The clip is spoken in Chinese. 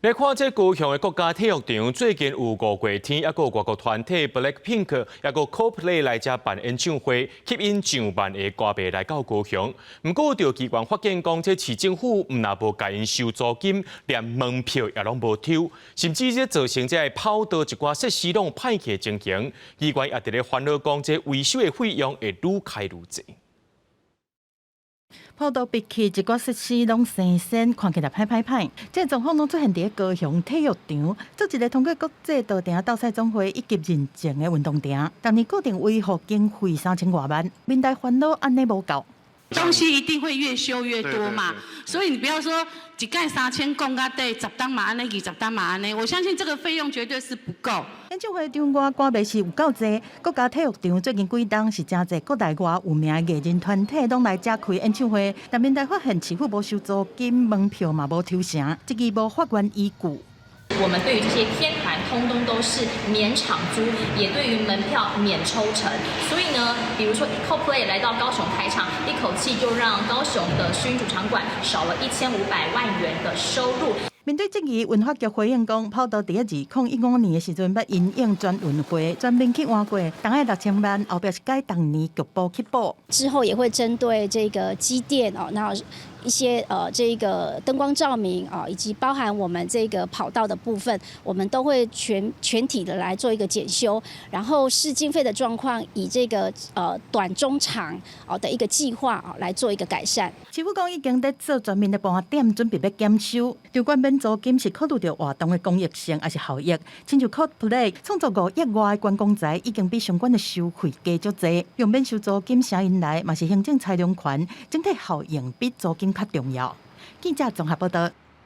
来看这高雄的国家体育场，最近有五月天，还有外国团体 BLACKPINK， 还有 Coldplay 来这办演唱会，吸引上万的歌迷来到高雄。不过，就机关发现讲，这市政府唔那无甲因收租金，连门票也拢无抽，甚至这造成这跑道一寡设施拢歹去情形。机关也伫咧烦恼讲，这维修的费用会愈开愈济。跑道闭起，一寡设施拢生鲜，看起来歹。这状况拢出现伫高雄体育场，做一个通过国际道场斗赛总会以及认证的运动场，当年固定维护经费3000多万，民代烦恼安尼无够。东西一定会越修越多嘛，所以你不要说一盖3000讲到底10单嘛安尼，20单嘛安尼，我相信这个费用绝对是不够。演唱会场外歌迷是有够多，国家体育场最近几冬是真侪国内外有名的艺人团体拢来遮开演唱会，但民代发现市府无收租金，门票嘛无抽成，这个无法源依据。我们对于这些天团通通都是免场租，也对于门票免抽成。所以呢，比如说 Coldplay 来到高雄开场，一口气就让高雄的世运主场馆少了1500万元的收入。面对这个文化局回应讲，跑道伫2015年的时阵捌因应全运会全面去换过，大概6000万，后壁是改当年局部去补。之后也会针对这个机电哦，那一些这个灯光照明啊，以及包含我们这个跑道的部分，我们都会全体的来做一个检修，然后视经费的状况，以这个短中长的一个计划来做一个改善。市府讲已经在做全面的盘点，准备要检收。场馆免租金是考虑到活动的公益性还是效益？亲像 Coldplay 创作5亿外的观光财，已经比相关的收费加足多。用免收租金请因来，嘛是行政裁量权，整体效应比租金较重要。记者综合报道。